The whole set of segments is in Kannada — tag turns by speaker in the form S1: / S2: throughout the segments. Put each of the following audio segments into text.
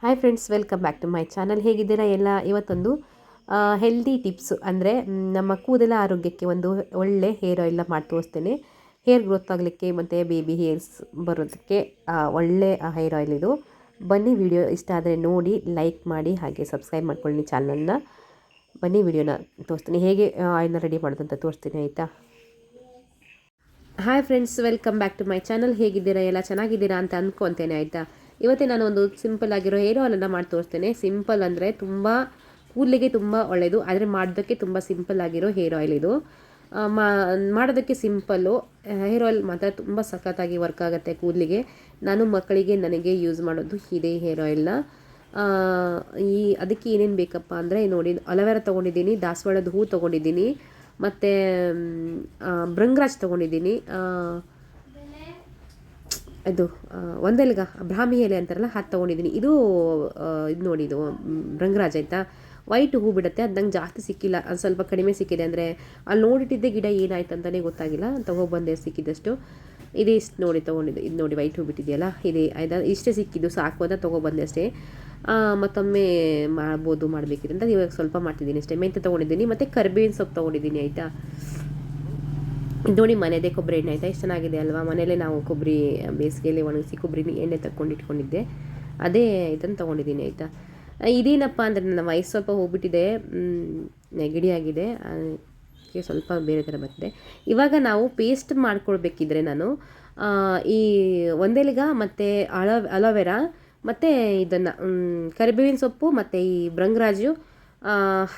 S1: Hi friends, welcome back to my channel. ಹೇಗಿದ್ದೀರಾ ಎಲ್ಲ? ಇವತ್ತೊಂದು ಹೆಲ್ದಿ ಟಿಪ್ಸ್ ಅಂದರೆ ನಮ್ಮ ಕೂದಲ ಆರೋಗ್ಯಕ್ಕೆ ಒಂದು ಒಳ್ಳೆ ಹೇರ್ ಆಯಿಲ್ನ ಮಾಡಿ ತೋರಿಸ್ತೇನೆ. ಹೇರ್ ಗ್ರೋತ್ ಆಗಲಿಕ್ಕೆ ಮತ್ತು ಬೇಬಿ ಹೇರ್ಸ್ ಬರೋದಕ್ಕೆ ಒಳ್ಳೆ ಹೇರ್ ಆಯಿಲ್ ಇದು. ಬನ್ನಿ, ವಿಡಿಯೋ ಇಷ್ಟ ಆದರೆ ನೋಡಿ, ಲೈಕ್ ಮಾಡಿ, ಹಾಗೆ ಸಬ್ಸ್ಕ್ರೈಬ್ ಮಾಡ್ಕೊಳ್ಳಿ ಚಾನಲ್ನ. ಬನ್ನಿ, ವಿಡಿಯೋನ ತೋರಿಸ್ತೀನಿ, ಹೇಗೆ ಆಯಿಲ್ನ ರೆಡಿ ಮಾಡೋದು ಅಂತ ತೋರಿಸ್ತೀನಿ, ಆಯಿತಾ? Hi friends, welcome back to my channel. ಹೇಗಿದ್ದೀರಾ ಎಲ್ಲ? ಚೆನ್ನಾಗಿದ್ದೀರಾ ಅಂತ ಅಂದ್ಕೊತೇನೆ, ಆಯಿತಾ? ಇವತ್ತೇ ನಾನು ಒಂದು ಸಿಂಪಲ್ ಆಗಿರೋ ಹೇರ್ ಆಯಿಲನ್ನು ಮಾಡಿ ತೋರಿಸ್ತೇನೆ. ಸಿಂಪಲ್ ಅಂದರೆ ತುಂಬ ಕೂದಲಿಗೆ ತುಂಬ ಒಳ್ಳೆಯದು, ಆದರೆ ಮಾಡೋದಕ್ಕೆ ತುಂಬ ಸಿಂಪಲ್ ಆಗಿರೋ ಹೇರ್ ಆಯಿಲ್ ಇದು. ಮಾಡೋದಕ್ಕೆ ಸಿಂಪಲ್ಲು, ಹೇರ್ ಆಯಿಲ್ ಮಾತ್ರ ತುಂಬ ಸಖತ್ತಾಗಿ ವರ್ಕ್ ಆಗುತ್ತೆ ಕೂದಲಿಗೆ. ನಾನು ಮಕ್ಕಳಿಗೆ ನನಗೆ ಯೂಸ್ ಮಾಡೋದು ಇದೇ ಹೇರ್ ಆಯಿಲ್ನ. ಅದಕ್ಕೆ ಏನೇನು ಬೇಕಪ್ಪ ಅಂದರೆ ನೋಡಿ, ಅಲೋವೆರಾ ತೊಗೊಂಡಿದ್ದೀನಿ, ದಾಸವಾಳದ ಹೂ ತೊಗೊಂಡಿದ್ದೀನಿ, ಮತ್ತು ಭೃಂಗರಾಜ್ ತೊಗೊಂಡಿದ್ದೀನಿ, ಇದು ಒಂದೆಲ್ಗ ಬ್ರಾಹ್ಮಿ ಎಲೆ ಅಂತಾರಲ್ಲ ಅದು ತೊಗೊಂಡಿದ್ದೀನಿ. ಇದು ನೋಡಿ, ಇದು ಭೃಂಗರಾಜ್ ಆಯಿತಾ. ವೈಟ್ ಹೂ ಬಿಡುತ್ತೆ, ಅದು ನಂಗೆ ಜಾಸ್ತಿ ಸಿಕ್ಕಿಲ್ಲ, ಅದು ಸ್ವಲ್ಪ ಕಡಿಮೆ ಸಿಕ್ಕಿದೆ. ಅಂದರೆ ಅಲ್ಲಿ ನೋಡಿಟ್ಟಿದ್ದೆ ಗಿಡ ಏನಾಯ್ತು ಅಂತಲೇ ಗೊತ್ತಾಗಿಲ್ಲ, ತೊಗೊಬಂದೆ ಸಿಕ್ಕಿದಷ್ಟು. ಇದೇ ಇಷ್ಟು ನೋಡಿ ತೊಗೊಂಡಿದ್ದು. ಇದು ನೋಡಿ, ವೈಟ್ ಹೂ ಬಿಟ್ಟಿದೆಯಲ್ಲ, ಇದೇ ಇಷ್ಟೇ ಸಿಕ್ಕಿದ್ದು, ಸಾಕು ಅಂತ ತೊಗೊಬಂದೆ ಅಷ್ಟೇ. ಮತ್ತೊಮ್ಮೆ ಮಾಡಬೇಕಿದೆ ಅಂತ ಇವಾಗ ಸ್ವಲ್ಪ ಮಾಡ್ತಿದ್ದೀನಿ ಅಷ್ಟೇ. ಮೆಂತ್ಯ ತೊಗೊಂಡಿದ್ದೀನಿ, ಮತ್ತು ಕರಿಬೇವಿನ ಸೊಪ್ಪು ತೊಗೊಂಡಿದ್ದೀನಿ, ಆಯಿತಾ. ನೋಡಿ, ಮನೆಯದೇ ಕೊಬ್ಬರಿ ಎಣ್ಣೆ, ಆಯಿತಾ. ಎಷ್ಟು ಚೆನ್ನಾಗಿದೆ ಅಲ್ವಾ? ಮನೇಲೇ ನಾವು ಕೊಬ್ಬರಿ ಬೇಸಿಗೆಯಲ್ಲಿ ಒಣಗಿಸಿ ಕೊಬ್ಬರಿ ಎಣ್ಣೆ ಇಟ್ಕೊಂಡಿದ್ದೆ, ಅದೇ ಇದನ್ನು ತೊಗೊಂಡಿದ್ದೀನಿ, ಆಯಿತಾ. ಇದೇನಪ್ಪ ಅಂದರೆ ನನ್ನ ವಯಸ್ಸು ಸ್ವಲ್ಪ ಹೋಗ್ಬಿಟ್ಟಿದೆ, ನೆಗಡಿ ಆಗಿದೆ, ಅದಕ್ಕೆ ಸ್ವಲ್ಪ ಬೇರೆ ಥರ ಬರ್ತಿದೆ. ಇವಾಗ ನಾವು ಪೇಸ್ಟ್ ಮಾಡ್ಕೊಳ್ಬೇಕಿದ್ರೆ ನಾನು ಈ ಒಂದೆಲ್ಗ ಮತ್ತು ಅಲೋವೆರಾ ಮತ್ತು ಇದನ್ನು ಕರಿಬೇವಿನ ಸೊಪ್ಪು ಮತ್ತು ಈ ಭೃಂಗರಾಜು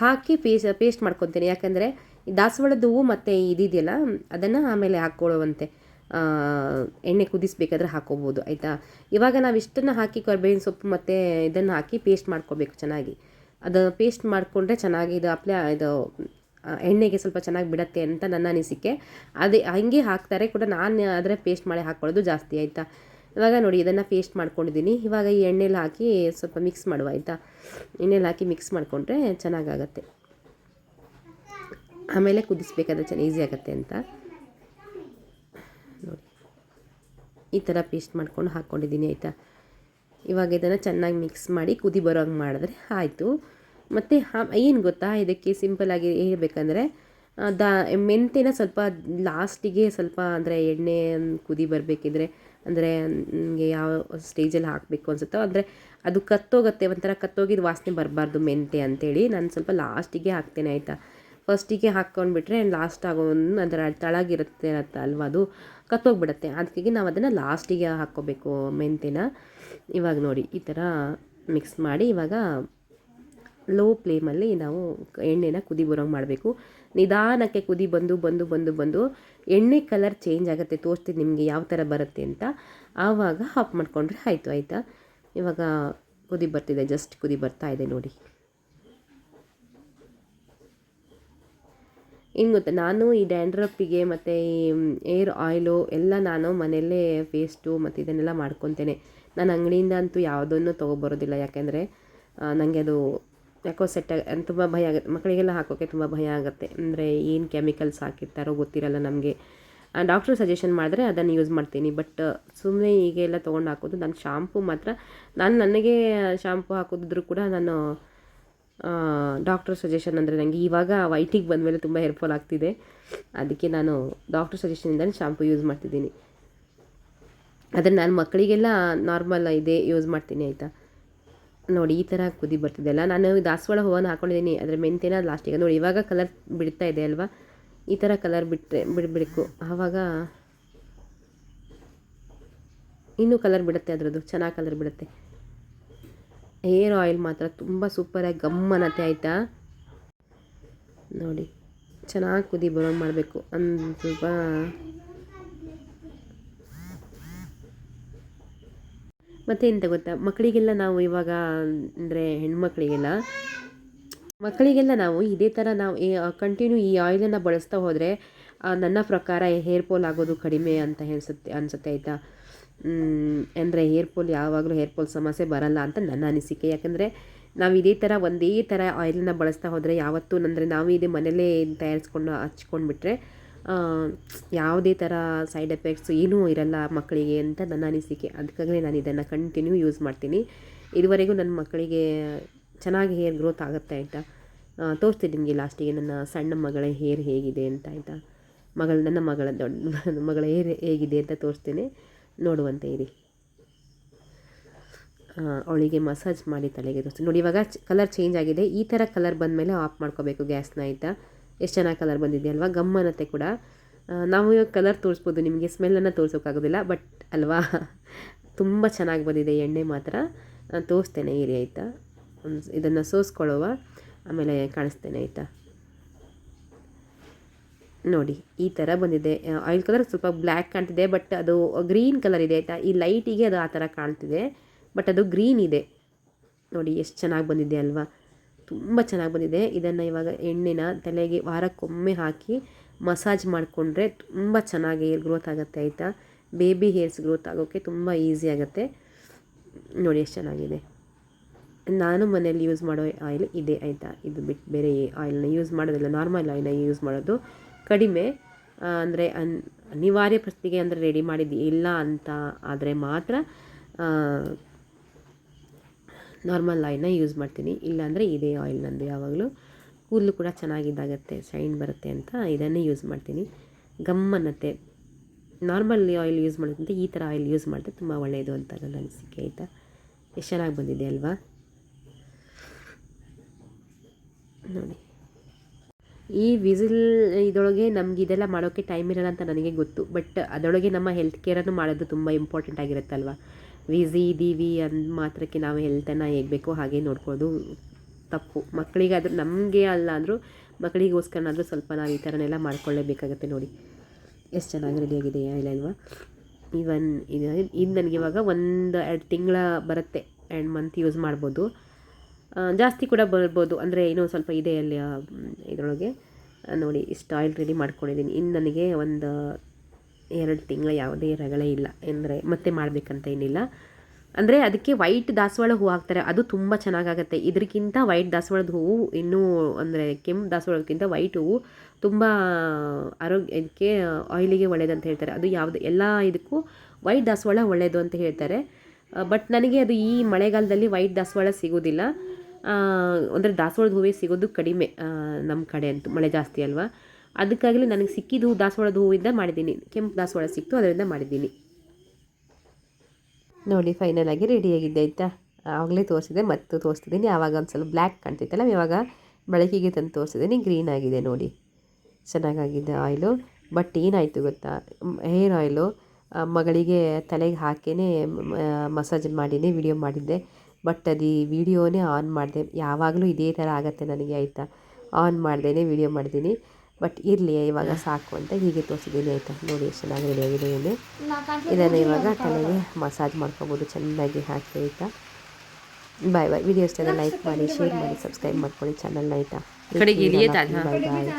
S1: ಹಾಕಿ ಪೇಸ್ಟ್ ಮಾಡ್ಕೊತೀನಿ. ಯಾಕಂದರೆ ಈ ದಾಸವಾಳದ ಹೂವು ಮತ್ತು ಇದಿದೆಯಲ್ಲ, ಅದನ್ನು ಆಮೇಲೆ ಹಾಕ್ಕೊಳ್ಳುವಂತೆ ಎಣ್ಣೆ ಕುದಿಸ್ಬೇಕಾದ್ರೆ ಹಾಕ್ಕೋಬೋದು, ಆಯಿತಾ. ಇವಾಗ ನಾವು ಇಷ್ಟನ್ನು ಹಾಕಿ ಕರಿಬೇವಿನ ಸೊಪ್ಪು ಮತ್ತು ಇದನ್ನು ಹಾಕಿ ಪೇಸ್ಟ್ ಮಾಡ್ಕೋಬೇಕು ಚೆನ್ನಾಗಿ. ಅದು ಪೇಸ್ಟ್ ಮಾಡಿಕೊಂಡ್ರೆ ಚೆನ್ನಾಗಿ ಇದು ಇದು ಎಣ್ಣೆಗೆ ಸ್ವಲ್ಪ ಚೆನ್ನಾಗಿ ಬಿಡುತ್ತೆ ಅಂತ ನನ್ನ ಅನಿಸಿಕೆ. ಅದೇ ಹಂಗೆ ಹಾಕ್ತಾರೆ ಕೂಡ, ನಾನು ಆದರೆ ಪೇಸ್ಟ್ ಮಾಡಿ ಹಾಕ್ಕೊಳ್ಳೋದು ಜಾಸ್ತಿ, ಆಯಿತಾ. ಇವಾಗ ನೋಡಿ, ಇದನ್ನು ಪೇಸ್ಟ್ ಮಾಡ್ಕೊಂಡಿದ್ದೀನಿ. ಇವಾಗ ಈ ಎಣ್ಣೆಲಿ ಹಾಕಿ ಸ್ವಲ್ಪ ಮಿಕ್ಸ್ ಮಾಡುವ, ಆಯಿತಾ. ಎಣ್ಣೆಲಿ ಹಾಕಿ ಮಿಕ್ಸ್ ಮಾಡಿಕೊಂಡ್ರೆ ಚೆನ್ನಾಗಾಗತ್ತೆ, ಆಮೇಲೆ ಕುದಿಸ್ಬೇಕಾದ್ರೆ ಚೆನ್ನಾಗಿ ಈಸಿ ಆಗುತ್ತೆ ಅಂತ ನೋಡಿ. ಈ ಥರ ಪೇಸ್ಟ್ ಮಾಡ್ಕೊಂಡು ಹಾಕ್ಕೊಂಡಿದ್ದೀನಿ, ಆಯಿತಾ. ಇವಾಗ ಇದನ್ನು ಚೆನ್ನಾಗಿ ಮಿಕ್ಸ್ ಮಾಡಿ ಕುದಿ ಬರೋಂಗೆ ಮಾಡಿದ್ರೆ ಆಯಿತು. ಮತ್ತು ಏನು ಗೊತ್ತಾ, ಇದಕ್ಕೆ ಸಿಂಪಲ್ಲಾಗಿ ಹೇಳ್ಬೇಕಂದ್ರೆ ಮೆಂತ್ಯನ ಸ್ವಲ್ಪ ಲಾಸ್ಟಿಗೆ ಸ್ವಲ್ಪ, ಅಂದರೆ ಎಣ್ಣೆ ಕುದಿ ಬರಬೇಕಿದ್ರೆ, ಅಂದರೆ ನಿಮಗೆ ಯಾವ ಸ್ಟೇಜಲ್ಲಿ ಹಾಕಬೇಕು ಅನಿಸುತ್ತೋ, ಅಂದರೆ ಅದು ಕತ್ತೋಗುತ್ತೆ, ಒಂಥರ ಕತ್ತೋಗಿದ್ದು ವಾಸನೆ ಬರಬಾರ್ದು ಮೆಂತ್ಯ ಅಂತೇಳಿ ನಾನು ಸ್ವಲ್ಪ ಲಾಸ್ಟಿಗೆ ಹಾಕ್ತೇನೆ, ಆಯಿತಾ. ಫಸ್ಟಿಗೆ ಹಾಕ್ಕೊಂಡ್ಬಿಟ್ರೆ ಲಾಸ್ಟ್ ಆಗೋದು ಅದರ ತಳಗಿರುತ್ತೆ ಅಲ್ವಾ, ಅದು ಕತ್ತೋಗ್ಬಿಡುತ್ತೆ. ಅದಕ್ಕೆ ನಾವು ಅದನ್ನು ಲಾಸ್ಟಿಗೆ ಹಾಕ್ಕೋಬೇಕು ಮೆಂತ್ಯನ. ಇವಾಗ ನೋಡಿ, ಈ ಥರ ಮಿಕ್ಸ್ ಮಾಡಿ ಇವಾಗ ಲೋ ಫ್ಲೇಮಲ್ಲಿ ನಾವು ಎಣ್ಣೆನ ಕುದಿ ಬರೋಂಗೆ ಮಾಡಬೇಕು. ನಿಧಾನಕ್ಕೆ ಕುದಿ ಬಂದು ಎಣ್ಣೆ ಕಲರ್ ಚೇಂಜ್ ಆಗುತ್ತೆ. ತೋರಿಸ್ತೀನಿ ನಿಮಗೆ ಯಾವ ಥರ ಬರುತ್ತೆ ಅಂತ, ಆವಾಗ ಆಫ್ ಮಾಡಿಕೊಂಡ್ರೆ ಆಯಿತು, ಆಯಿತಾ. ಇವಾಗ ಕುದಿ ಬರ್ತಿದೆ, ಜಸ್ಟ್ ಕುದಿ ಬರ್ತಾ ಇದೆ ನೋಡಿ. ಏನು ಗೊತ್ತಾ, ನಾನು ಈ ಡ್ಯಾಂಡ್ರಫಿಗೆ ಮತ್ತು ಈ ಏರ್ ಆಯಿಲು ಎಲ್ಲ ನಾನು ಮನೆಯಲ್ಲೇ ಪೇಸ್ಟು ಮತ್ತು ಇದನ್ನೆಲ್ಲ ಮಾಡ್ಕೊತೇನೆ. ನಾನು ಅಂಗಡಿಯಿಂದ ಅಂತೂ ಯಾವುದನ್ನು ತೊಗೊಬರೋದಿಲ್ಲ, ಯಾಕೆಂದರೆ ನನಗೆ ಅದು ಯಾಕೋ ತುಂಬ ಭಯ ಆಗುತ್ತೆ. ಮಕ್ಕಳಿಗೆಲ್ಲ ಹಾಕೋಕ್ಕೆ ತುಂಬ ಭಯ ಆಗುತ್ತೆ, ಅಂದರೆ ಏನು ಕೆಮಿಕಲ್ಸ್ ಹಾಕಿರ್ತಾರೋ ಗೊತ್ತಿರಲ್ಲ ನಮಗೆ. ಡಾಕ್ಟ್ರು ಸಜೆಷನ್ ಮಾಡಿದ್ರೆ ಅದನ್ನು ಯೂಸ್ ಮಾಡ್ತೀನಿ. ಬಟ್ ಸುಮ್ಮನೆ ಈಗೆಲ್ಲ ತೊಗೊಂಡು ಹಾಕೋದು. ನಾನು ಶಾಂಪೂ ಮಾತ್ರ, ನನಗೆ ಶಾಂಪೂ ಹಾಕೋದಿದ್ರು ಕೂಡ ನಾನು ಡಾಕ್ಟ್ರ್ ಸಜೆಷನ್, ಅಂದರೆ ನನಗೆ ಇವಾಗ ವೈಟಿಗೆ ಬಂದಮೇಲೆ ತುಂಬ ಹೇರ್ಫಾಲ್ ಆಗ್ತಿದೆ, ಅದಕ್ಕೆ ನಾನು ಡಾಕ್ಟ್ರ್ ಸಜೆಷನಿಂದಲೇ ಶಾಂಪೂ ಯೂಸ್ ಮಾಡ್ತಿದ್ದೀನಿ. ಅದನ್ನು ನಾನು ಮಕ್ಕಳಿಗೆಲ್ಲ ನಾರ್ಮಲ್ ಇದೇ ಯೂಸ್ ಮಾಡ್ತೀನಿ, ಆಯಿತಾ. ನೋಡಿ, ಈ ಥರ ಕುದಿ ಬರ್ತಿದೆಯಲ್ಲ, ನಾನು ದಾಸವಾಳ ಹೂವನ್ನು ಹಾಕ್ಕೊಂಡಿದ್ದೀನಿ, ಅದರ ಮೆಂತ್ಯನ ಲಾಸ್ಟಿಗೆ ನೋಡಿ. ಇವಾಗ ಕಲರ್ ಬಿಡ್ತಾ ಇದೆ ಅಲ್ವಾ, ಈ ಥರ ಕಲರ್ ಬಿಡಬೇಕು, ಆವಾಗ ಇನ್ನೂ ಕಲರ್ ಬಿಡುತ್ತೆ, ಅದರದ್ದು ಚೆನ್ನಾಗಿ ಕಲರ್ ಬಿಡುತ್ತೆ. ಹೇರ್ ಆಯಿಲ್ ಮಾತ್ರ ತುಂಬ ಸೂಪರಾಗಿ ಗಮ್ಮನತ್ತೆ, ಆಯಿತಾ. ನೋಡಿ, ಚೆನ್ನಾಗಿ ಕುದಿ ಬರೋಂಗೆ ಮಾಡಬೇಕು. ಸ್ವಲ್ಪ ಮತ್ತು ಎಂತ ಗೊತ್ತಾ, ಮಕ್ಕಳಿಗೆಲ್ಲ ನಾವು ಇವಾಗ, ಅಂದರೆ ಮಕ್ಕಳಿಗೆಲ್ಲ ನಾವು ಇದೇ ಥರ ನಾವು ಕಂಟಿನ್ಯೂ ಈ ಆಯಿಲನ್ನು ಬಳಸ್ತಾ ಹೋದರೆ ನನ್ನ ಪ್ರಕಾರ ಹೇರ್ ಫಾಲ್ ಆಗೋದು ಕಡಿಮೆ ಅಂತ ಅನಿಸುತ್ತೆ, ಆಯಿತಾ. ಅಂದರೆ ಹೇರ್ ಫಾಲ್ ಯಾವಾಗಲೂ ಹೇರ್ ಫಾಲ್ ಸಮಸ್ಯೆ ಬರಲ್ಲ ಅಂತ ನನ್ನ ಅನಿಸಿಕೆ. ಯಾಕಂದರೆ ನಾವು ಇದೇ ಥರ ಒಂದೇ ಥರ ಆಯಿಲನ್ನು ಬಳಸ್ತಾ ಹೋದರೆ ಯಾವತ್ತೂ, ಅಂದರೆ ನಾವು ಇದೇ ಮನೆಯಲ್ಲೇ ತಯಾರಿಸ್ಕೊಂಡು ಹಚ್ಕೊಂಡ್ಬಿಟ್ರೆ ಯಾವುದೇ ಥರ ಸೈಡ್ ಎಫೆಕ್ಟ್ಸ್ ಏನೂ ಇರಲ್ಲ ಮಕ್ಕಳಿಗೆ ಅಂತ ನನ್ನ ಅನಿಸಿಕೆ. ಅದಕ್ಕಾಗಲೇ ನಾನು ಇದನ್ನು ಕಂಟಿನ್ಯೂ ಯೂಸ್ ಮಾಡ್ತೀನಿ. ಇದುವರೆಗೂ ನನ್ನ ಮಕ್ಕಳಿಗೆ ಚೆನ್ನಾಗಿ ಹೇರ್ ಗ್ರೋತ್ ಆಗುತ್ತೆ ಆಯಿತಾ. ತೋರಿಸ್ತೀನಿ ನಿಮಗೆ ಲಾಸ್ಟಿಗೆ ನನ್ನ ಸಣ್ಣ ಮಗಳ ಹೇರ್ ಹೇಗಿದೆ ಅಂತ ಆಯಿತಾ. ನನ್ನ ಮಗಳ ದೊಡ್ಡ ಮಗಳ ಹೇರ್ ಹೇಗಿದೆ ಅಂತ ತೋರಿಸ್ತೇನೆ, ನೋಡುವಂತೆ ಇರಿ. ಅವಳಿಗೆ ಮಸಾಜ್ ಮಾಡಿ ತಲೆಗೆ ತೋರಿಸ್ತೀನಿ ನೋಡಿ. ಇವಾಗ ಕಲರ್ ಚೇಂಜ್ ಆಗಿದೆ. ಈ ಥರ ಕಲರ್ ಬಂದಮೇಲೆ ಆಫ್ ಮಾಡ್ಕೋಬೇಕು ಗ್ಯಾಸ್ನ ಆಯಿತಾ. ಎಷ್ಟು ಚೆನ್ನಾಗಿ ಕಲರ್ ಬಂದಿದೆ ಅಲ್ವಾ, ಗಮ್ಮನತ್ತೆ ಕೂಡ. ನಾವು ಇವಾಗ ಕಲರ್ ತೋರಿಸ್ಬೋದು, ನಿಮಗೆ ಸ್ಮೆಲ್ಲನ್ನು ತೋರಿಸೋಕ್ಕಾಗೋದಿಲ್ಲ, ಬಟ್ ಅಲ್ವಾ ತುಂಬ ಚೆನ್ನಾಗಿ ಬಂದಿದೆ ಎಣ್ಣೆ ಮಾತ್ರ. ತೋರಿಸ್ತೇನೆ ಇರಿ ಆಯಿತಾ. ಇದನ್ನು ಸೋಸ್ಕೊಳ್ಳುವ, ಆಮೇಲೆ ಕಾಣಿಸ್ತೇನೆ ಆಯಿತಾ. ನೋಡಿ ಈ ಥರ ಬಂದಿದೆ. ಆಯಿಲ್ ಕಲರ್ ಸ್ವಲ್ಪ ಬ್ಲ್ಯಾಕ್ ಕಾಣ್ತಿದೆ, ಬಟ್ ಅದು ಗ್ರೀನ್ ಕಲರ್ ಇದೆ ಆಯಿತಾ. ಈ ಲೈಟಿಗೆ ಅದು ಆ ಥರ ಕಾಣ್ತಿದೆ, ಬಟ್ ಅದು ಗ್ರೀನ್ ಇದೆ. ನೋಡಿ ಎಷ್ಟು ಚೆನ್ನಾಗಿ ಬಂದಿದೆ ಅಲ್ವಾ, ತುಂಬ ಚೆನ್ನಾಗಿ ಬಂದಿದೆ. ಇದನ್ನು ಇವಾಗ ಎಣ್ಣೆನ ತಲೆಗೆ ವಾರಕ್ಕೊಮ್ಮೆ ಹಾಕಿ ಮಸಾಜ್ ಮಾಡಿಕೊಂಡ್ರೆ ತುಂಬ ಚೆನ್ನಾಗಿ ಹೇರ್ ಗ್ರೋತ್ ಆಗುತ್ತೆ ಆಯಿತಾ. ಬೇಬಿ ಹೇರ್ಸ್ ಗ್ರೋತ್ ಆಗೋಕ್ಕೆ ತುಂಬ ಈಸಿ ಆಗುತ್ತೆ. ನೋಡಿ ಎಷ್ಟು ಚೆನ್ನಾಗಿದೆ. ನಾನು ಮನೆಯಲ್ಲಿ ಯೂಸ್ ಮಾಡೋ ಆಯಿಲ್ ಇದೆ ಆಯಿತಾ. ಇದು ಬಿಟ್ಟು ಬೇರೆ ಆಯಿಲ್ನ ಯೂಸ್ ಮಾಡೋದಿಲ್ಲ, ನಾರ್ಮಲ್ ಆಯಿಲ್ನ ಯೂಸ್ ಮಾಡೋದು ಕಡಿಮೆ. ಅಂದರೆ ಅನಿವಾರ್ಯ ಪರಿಸ್ಥಿತಿಗೆ ಅಂದರೆ ರೆಡಿ ಮಾಡಿದ್ದು ಇಲ್ಲ ಅಂತ ಆದರೆ ಮಾತ್ರ ನಾರ್ಮಲ್ ಆಯಿಲ್ನ ಯೂಸ್ ಮಾಡ್ತೀನಿ. ಇಲ್ಲಾಂದರೆ ಇದೇ ಆಯಿಲ್ ನಂದು ಯಾವಾಗಲೂ. ಕೂದಲು ಕೂಡ ಚೆನ್ನಾಗಿದ್ದಾಗತ್ತೆ, ಶೈನ್ ಬರುತ್ತೆ ಅಂತ ಇದನ್ನೇ ಯೂಸ್ ಮಾಡ್ತೀನಿ. ಗಮ್ಮನ್ನತ್ತೆ. ನಾರ್ಮಲ್ ಆಯಿಲ್ ಯೂಸ್ ಮಾಡೋದಂತೆ ಈ ಥರ ಆಯಿಲ್ ಯೂಸ್ ಮಾಡಿದ್ರೆ ತುಂಬ ಒಳ್ಳೆಯದು ಅಂತ ನನ್ನ ಅನಿಸಿಕೆ ಆಯಿತಾ. ಎಷ್ಟು ಚೆನ್ನಾಗಿ ಬಂದಿದೆ ಅಲ್ವಾ ನೋಡಿ. ಈ ವಿಸಿಲ್ ಇದರೊಳಗೆ ನಮ್ಗೆ ಇದೆಲ್ಲ ಮಾಡೋಕ್ಕೆ ಟೈಮ್ ಇರೋಲ್ಲ ಅಂತ ನನಗೆ ಗೊತ್ತು, ಬಟ್ ಅದರೊಳಗೆ ನಮ್ಮ ಹೆಲ್ತ್ ಕೇರನ್ನು ಮಾಡೋದು ತುಂಬ ಇಂಪಾರ್ಟೆಂಟ್ ಆಗಿರುತ್ತಲ್ವ. ಇದ್ದೀವಿ ಅಂದ ಮಾತ್ರಕ್ಕೆ ನಾವು ಹೆಲ್ತನ್ನು ಹೇಗೆ ಬೇಕೋ ಹಾಗೆ ನೋಡ್ಕೊಳ್ಳೋದು ತಪ್ಪು. ಮಕ್ಕಳಿಗಾದರೂ, ನಮಗೆ ಅಲ್ಲ ಅಂದರೂ ಮಕ್ಕಳಿಗೋಸ್ಕರನಾದರೂ ಸ್ವಲ್ಪ ನಾವು ಈ ಥರನೆಲ್ಲ ಮಾಡ್ಕೊಳ್ಳೇಬೇಕಾಗತ್ತೆ. ನೋಡಿ ಎಷ್ಟು ಚೆನ್ನಾಗಿ ರೆಡಿಯಾಗಿದೆ ಅಲ್ವಾ. ಇದು ನನಗೆ ಇವಾಗ 1-2 ತಿಂಗಳ ಬರುತ್ತೆ, 2 ಮಂತ್ ಯೂಸ್ ಮಾಡ್ಬೋದು. ಜಾಸ್ತಿ ಕೂಡ ಬರ್ಬೋದು, ಅಂದರೆ ಇನ್ನೂ ಸ್ವಲ್ಪ ಇದೆ ಅಲ್ಲಿ ಇದರೊಳಗೆ. ನೋಡಿ ಇಷ್ಟು ಆಯಿಲ್ ರೆಡಿ ಮಾಡ್ಕೊಂಡಿದ್ದೀನಿ. ಇನ್ನು ನನಗೆ 1-2 ತಿಂಗಳ ಯಾವುದೇ ರಗಳೆ ಇಲ್ಲ, ಅಂದರೆ ಮತ್ತೆ ಮಾಡಬೇಕಂತ ಏನಿಲ್ಲ. ಅಂದರೆ ಅದಕ್ಕೆ ವೈಟ್ ದಾಸವಾಳ ಹೂವು ಹಾಕ್ತಾರೆ, ಅದು ತುಂಬ ಚೆನ್ನಾಗಾಗತ್ತೆ. ಇದಕ್ಕಿಂತ ವೈಟ್ ದಾಸವಾಳದ ಹೂವು ಇನ್ನೂ, ಅಂದರೆ ಕೆಂಪು ದಾಸವಾಳಕ್ಕಿಂತ ವೈಟ್ ಹೂವು ತುಂಬ ಇದಕ್ಕೆ ಆಯಿಲಿಗೆ ಒಳ್ಳೆಯದಂತ ಹೇಳ್ತಾರೆ. ಅದು ಯಾವುದು ಎಲ್ಲ ಇದಕ್ಕೂ ವೈಟ್ ದಾಸವಾಳ ಒಳ್ಳೆಯದು ಅಂತ ಹೇಳ್ತಾರೆ. ಬಟ್ ನನಗೆ ಅದು ಈ ಮಳೆಗಾಲದಲ್ಲಿ ವೈಟ್ ದಾಸವಾಳ ಸಿಗೋದಿಲ್ಲ. ಅಂದರೆ ದಾಸವಾಳದ ಹೂವೇ ಸಿಗೋದು ಕಡಿಮೆ ನಮ್ಮ ಕಡೆ ಅಂತೂ, ಮಳೆ ಜಾಸ್ತಿ ಅಲ್ವಾ. ಅದಕ್ಕಾಗಲಿ ನನಗೆ ಸಿಕ್ಕಿದ್ದು ದಾಸವಾಳದ ಹೂವಿಂದ ಮಾಡಿದ್ದೀನಿ. ಕೆಂಪು ದಾಸವಾಳ ಸಿಕ್ತು, ಅದರಿಂದ ಮಾಡಿದ್ದೀನಿ. ನೋಡಿ ಫೈನಲ್ ಆಗಿ ರೆಡಿಯಾಗಿದ್ದೆ ಆಯಿತಾ. ಆವಾಗಲೇ ತೋರಿಸಿದೆ, ಮತ್ತು ತೋರಿಸ್ತಿದ್ದೀನಿ. ಆವಾಗ ಒಂದು ಸ್ವಲ್ಪ ಬ್ಲ್ಯಾಕ್ ಕಾಣ್ತಿತ್ತಲ್ಲ, ಇವಾಗ ಬೆಳಕಿಗೆ ತಂದು ತೋರಿಸಿದ್ದೀನಿ, ಗ್ರೀನ್ ಆಗಿದೆ ನೋಡಿ. ಚೆನ್ನಾಗಾಗಿದೆ ಆಯಿಲು. ಬಟ್ ಏನಾಯಿತು ಗೊತ್ತಾ, ಹೇರ್ ಆಯಿಲು ಮಗಳಿಗೆ ತಲೆಗೆ ಹಾಕೇ ಮಸಾಜ್ ಮಾಡಿನೇ ವಿಡಿಯೋ ಮಾಡಿದ್ದೆ. ಬಟ್ ಅದು ಈ ವಿಡಿಯೋನೇ ಆನ್ ಮಾಡಿದೆ. ಯಾವಾಗಲೂ ಇದೇ ಥರ ಆಗುತ್ತೆ ನನಗೆ ಆಯಿತಾ. ಆನ್ ಮಾಡ್ದೇ ವಿಡಿಯೋ ಮಾಡಿದ್ದೀನಿ. ಬಟ್ ಇರಲಿ ಇವಾಗ ಸಾಕು ಅಂತ ಹೀಗೆ ತೋರಿಸಿದ್ದೀನಿ ಆಯಿತಾ. ನೋಡಿ ಎಷ್ಟು ಚೆನ್ನಾಗಿ ರೆಡಿಯಾಗಿದೆ ಎಣ್ಣೆ. ಇದನ್ನು ಇವಾಗ ತಲೆಗೆ ಮಸಾಜ್ ಮಾಡ್ಕೊಬೋದು ಚೆನ್ನಾಗಿ ಹಾಕಿ ಆಯಿತಾ. ಬಾಯ್ ಬಾಯ್. ವಿಡಿಯೋ ಇಷ್ಟ ಲೈಕ್ ಮಾಡಿ, ಶೇರ್ ಮಾಡಿ, ಸಬ್ಸ್ಕ್ರೈಬ್ ಮಾಡ್ಕೊಳ್ಳಿ ಚಾನಲ್ನ ಆಯಿತಾ. ಬಾಯ್ ಬಾಯ್.